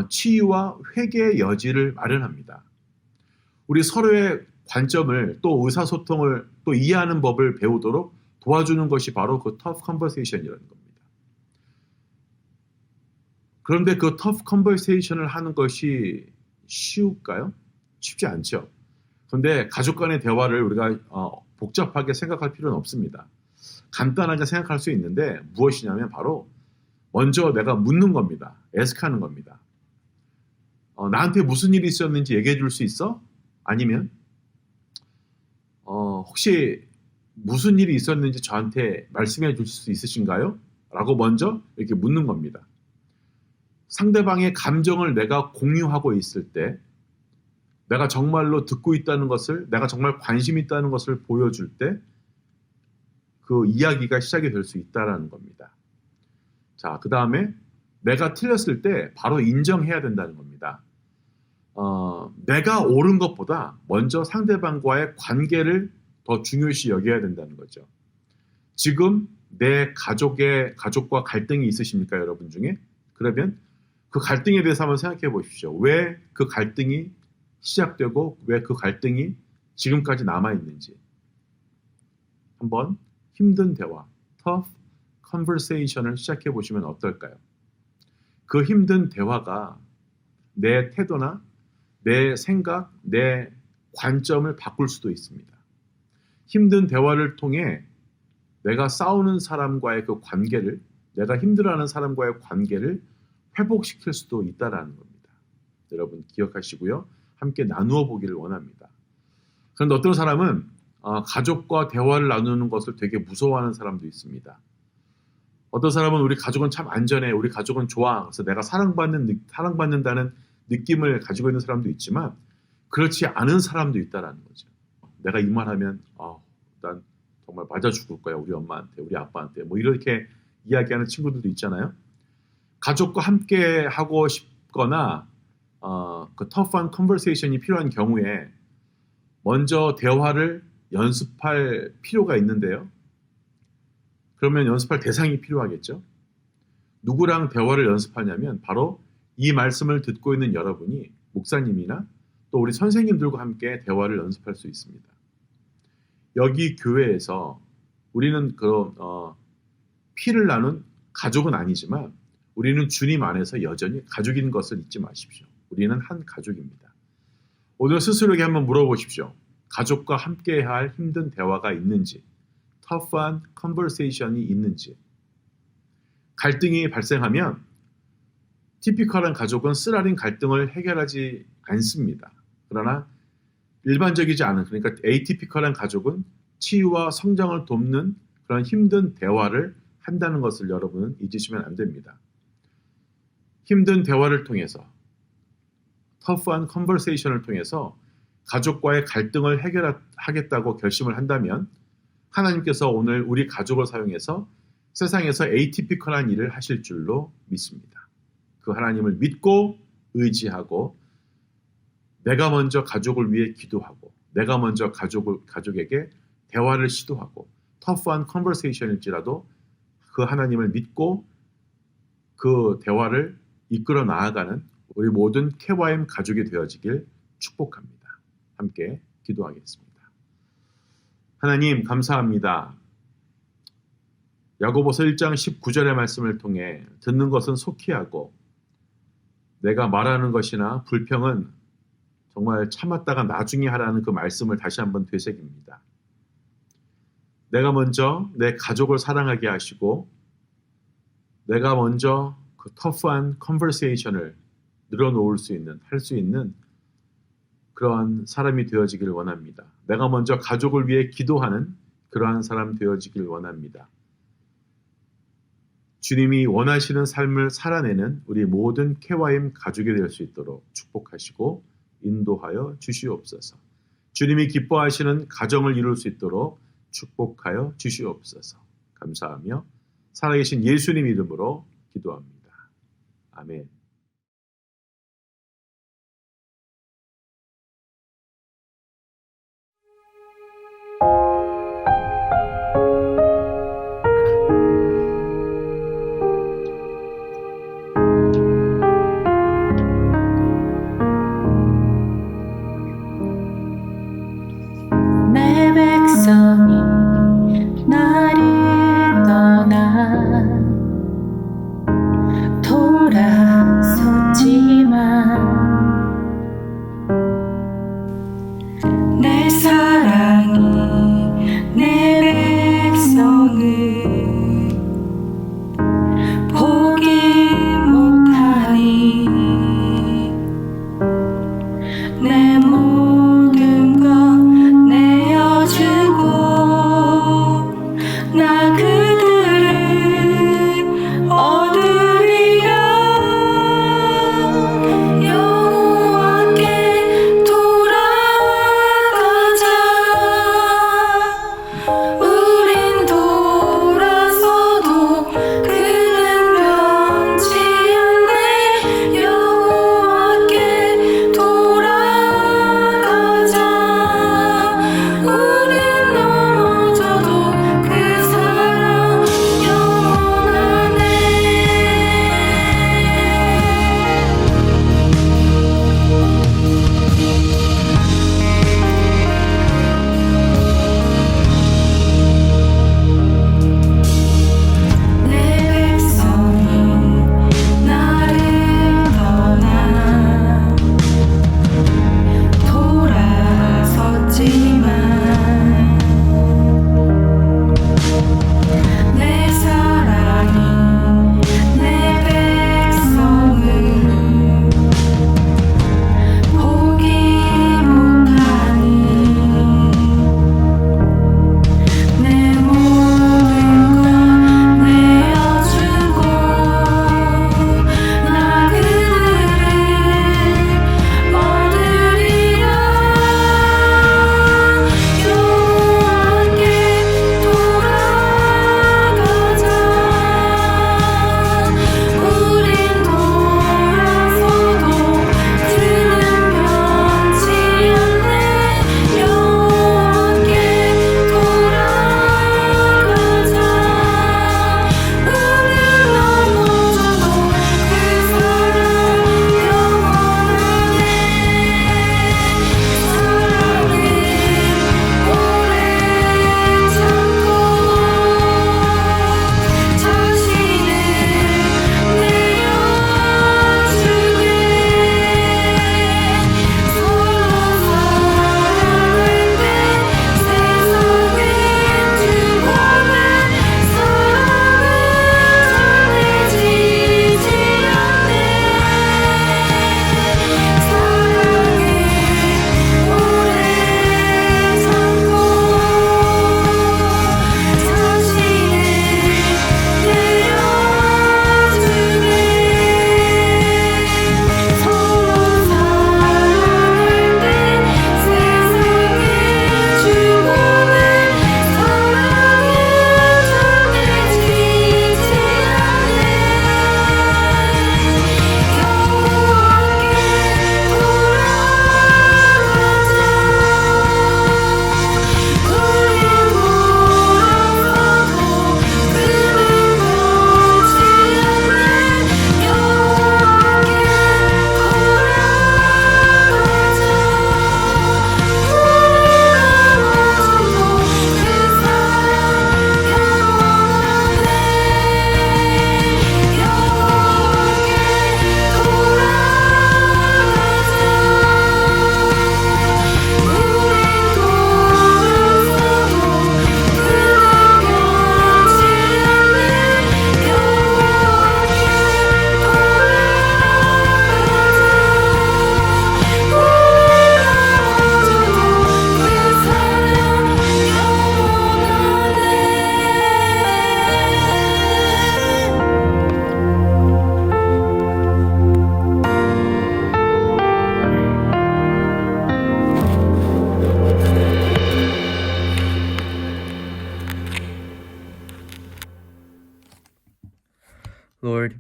치유와 회개의 여지를 마련합니다. 우리 서로의 관점을 또 의사소통을 또 이해하는 법을 배우도록 도와주는 것이 바로 그 tough conversation이라는 겁니다. 그런데 그 tough conversation을 하는 것이 쉬울까요? 쉽지 않죠. 그런데 가족 간의 대화를 우리가 복잡하게 생각할 필요는 없습니다. 간단하게 생각할 수 있는데 무엇이냐면 바로 먼저 내가 묻는 겁니다. 애스크하는 겁니다. 나한테 무슨 일이 있었는지 얘기해 줄 수 있어? 아니면 혹시 무슨 일이 있었는지 저한테 말씀해 주실 수 있으신가요? 라고 먼저 이렇게 묻는 겁니다. 상대방의 감정을 내가 공유하고 있을 때 내가 정말로 듣고 있다는 것을, 내가 정말 관심 있다는 것을 보여줄 때 그 이야기가 시작이 될 수 있다는 겁니다. 자, 그 다음에 내가 틀렸을 때 바로 인정해야 된다는 겁니다. 내가 옳은 것보다 먼저 상대방과의 관계를 더 중요시 여겨야 된다는 거죠. 지금 내 가족과 갈등이 있으십니까, 여러분 중에? 그러면 그 갈등에 대해서 한번 생각해 보십시오. 왜 그 갈등이 시작되고 왜 그 갈등이 지금까지 남아있는지. 한번 힘든 대화, tough conversation을 시작해 보시면 어떨까요? 그 힘든 대화가 내 태도나 내 생각, 내 관점을 바꿀 수도 있습니다. 힘든 대화를 통해 내가 싸우는 사람과의 그 관계를, 내가 힘들어하는 사람과의 관계를 회복시킬 수도 있다는 겁니다. 여러분 기억하시고요. 함께 나누어 보기를 원합니다. 그런데 어떤 사람은 가족과 대화를 나누는 것을 되게 무서워하는 사람도 있습니다. 어떤 사람은 우리 가족은 참 안전해, 우리 가족은 좋아, 그래서 내가 사랑받는다는 느낌을 가지고 있는 사람도 있지만 그렇지 않은 사람도 있다는 거죠. 내가 이 말하면 난 정말 맞아 죽을 거야, 우리 엄마한테, 우리 아빠한테, 뭐 이렇게 이야기하는 친구들도 있잖아요. 가족과 함께 하고 싶거나 그 tough한 conversation이 필요한 경우에 먼저 대화를 연습할 필요가 있는데요. 그러면 연습할 대상이 필요하겠죠. 누구랑 대화를 연습하냐면 바로 이 말씀을 듣고 있는 여러분이 목사님이나 또 우리 선생님들과 함께 대화를 연습할 수 있습니다. 여기 교회에서 우리는 피를 나눈 가족은 아니지만 우리는 주님 안에서 여전히 가족인 것을 잊지 마십시오. 우리는 한 가족입니다. 오늘 스스로에게 한번 물어보십시오. 가족과 함께 할 힘든 대화가 있는지, tough한 conversation이 있는지. 갈등이 발생하면 티피컬한 가족은 쓰라린 갈등을 해결하지 않습니다. 그러나 일반적이지 않은, 그러니까 에이티피컬한 가족은 치유와 성장을 돕는 그런 힘든 대화를 한다는 것을 여러분은 잊으시면 안 됩니다. 힘든 대화를 통해서, 터프한 컨버세이션을 통해서 가족과의 갈등을 해결하겠다고 결심을 한다면 하나님께서 오늘 우리 가족을 사용해서 세상에서 에이티피컬한 일을 하실 줄로 믿습니다. 그 하나님을 믿고 의지하고 내가 먼저 가족을 위해 기도하고 내가 먼저 가족에게 대화를 시도하고 터프한 컨버세이션일지라도 그 하나님을 믿고 그 대화를 이끌어 나아가는 우리 모든 KYM 가족이 되어지길 축복합니다. 함께 기도하겠습니다. 하나님 감사합니다. 야고보서 1장 19절의 말씀을 통해 듣는 것은 속히 하고 내가 말하는 것이나 불평은 정말 참았다가 나중에 하라는 그 말씀을 다시 한번 되새깁니다. 내가 먼저 내 가족을 사랑하게 하시고 내가 먼저 그 터프한 컨버세이션을 늘어놓을 수 있는, 할 수 있는 그러한 사람이 되어지길 원합니다. 내가 먼저 가족을 위해 기도하는 그러한 사람 되어지길 원합니다. 주님이 원하시는 삶을 살아내는 우리 모든 KYM 가족이 될 수 있도록 축복하시고 인도하여 주시옵소서. 주님이 기뻐하시는 가정을 이룰 수 있도록 축복하여 주시옵소서. 감사하며 살아계신 예수님 이름으로 기도합니다. 아멘. 내 백성이 나를 떠나 돌아서면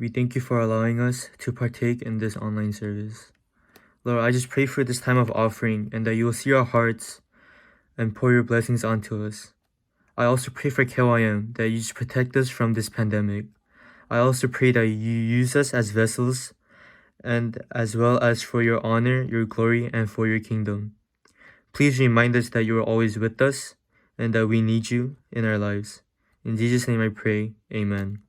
we thank you for allowing us to partake in this online service. Lord, I just pray for this time of offering and that you will see our hearts and pour your blessings onto us. I also pray for KYM that you just protect us from this pandemic. I also pray that you use us as vessels and as well as for your honor, your glory, and for your kingdom. Please remind us that you are always with us and that we need you in our lives. In Jesus' name I pray. Amen.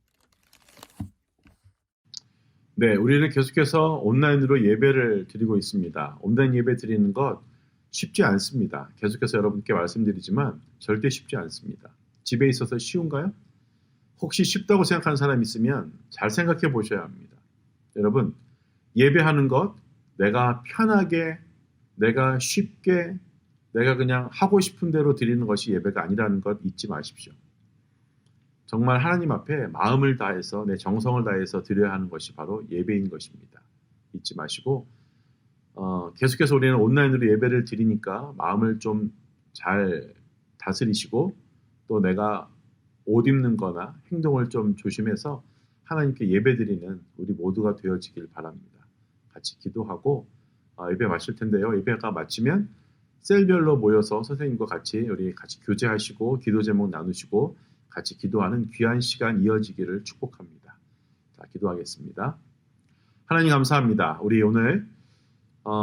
네, 우리는 계속해서 온라인으로 예배를 드리고 있습니다. 온라인 예배 드리는 것 쉽지 않습니다. 계속해서 여러분께 말씀드리지만 절대 쉽지 않습니다. 집에 있어서 쉬운가요? 혹시 쉽다고 생각하는 사람 있으면 잘 생각해 보셔야 합니다. 여러분, 예배하는 것 내가 편하게, 내가 쉽게, 내가 그냥 하고 싶은 대로 드리는 것이 예배가 아니라는 것 잊지 마십시오. 정말 하나님 앞에 마음을 다해서 내 정성을 다해서 드려야 하는 것이 바로 예배인 것입니다. 잊지 마시고 계속해서 우리는 온라인으로 예배를 드리니까 마음을 좀 잘 다스리시고 또 내가 옷 입는 거나 행동을 좀 조심해서 하나님께 예배 드리는 우리 모두가 되어지길 바랍니다. 같이 기도하고 예배 마칠 텐데요. 예배가 마치면 셀별로 모여서 선생님과 같이 우리 같이 교제하시고 기도 제목 나누시고 같이 기도하는 귀한 시간 이어지기를 축복합니다. 자, 기도하겠습니다. 하나님 감사합니다. 우리 오늘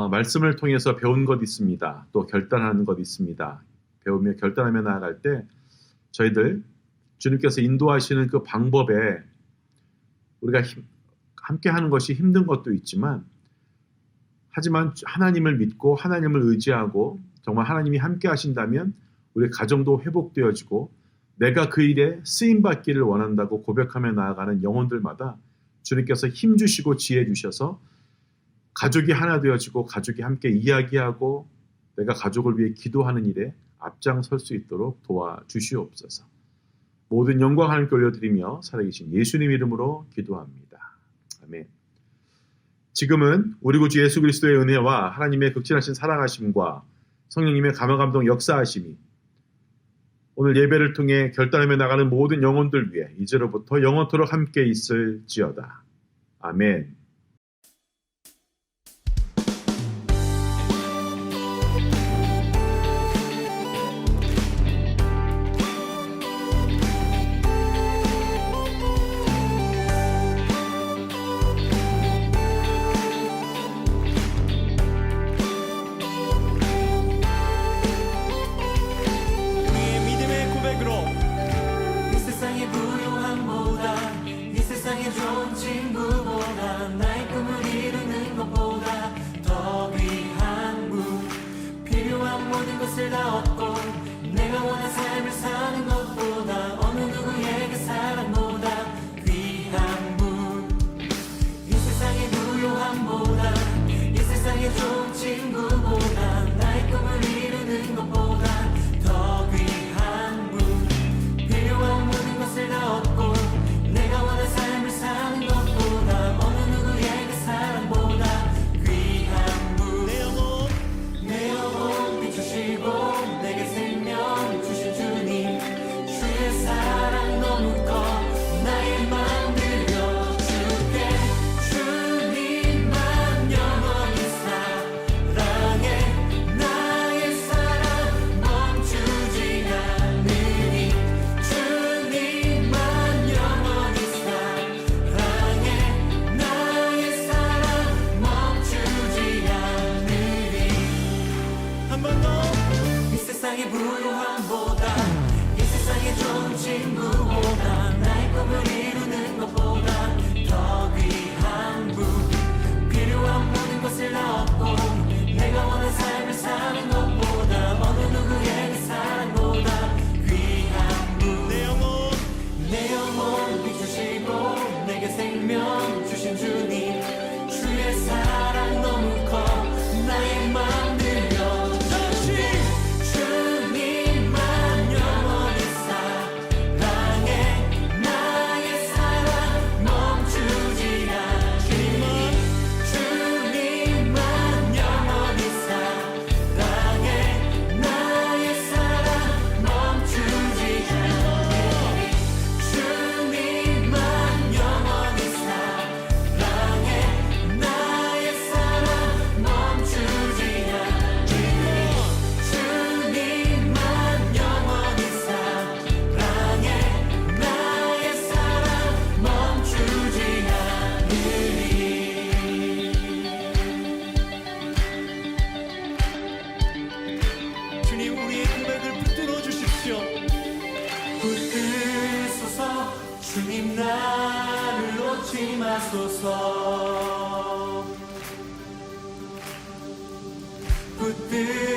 말씀을 통해서 배운 것 있습니다. 또 결단하는 것 있습니다. 배우며 결단하며 나아갈 때 저희들 주님께서 인도하시는 그 방법에 우리가 함께 하는 것이 힘든 것도 있지만 하지만 하나님을 믿고 하나님을 의지하고 정말 하나님이 함께 하신다면 우리 가정도 회복되어지고 내가 그 일에 쓰임받기를 원한다고 고백하며 나아가는 영혼들마다 주님께서 힘주시고 지혜 주셔서 가족이 하나 되어지고 가족이 함께 이야기하고 내가 가족을 위해 기도하는 일에 앞장설 수 있도록 도와주시옵소서. 모든 영광 하나님께 올려드리며 살아계신 예수님 이름으로 기도합니다. 아멘. 지금은 우리 구주 예수 그리스도의 은혜와 하나님의 극진하신 사랑하심과 성령님의 감화감동 역사하심이 오늘 예배를 통해 결단하며 나가는 모든 영혼들 위해 이제로부터 영원토록 함께 있을지어다. 아멘. 우리의 믿음의 고백으로 이 세상의 부요함보다 이 세상의 좋은 친구보다 나의 꿈을 이루는 것보다 더 귀한 분 필요한 모든 것을 다 얻고 내가 원한 삶을 사는 것보다 어느 누구에게 사랑보다 귀한 분이 세상의 부요함보다 이 세상의 좋은 친구보다 나의 꿈을 이루는 것보다 더 귀한 분 필요한 모든 것을 다 얻고 내가 원한 삶을 사는 것보다 어느 누구에게 사랑보다 귀한 분 내 영혼 비추시고 내 하소서. 붙들어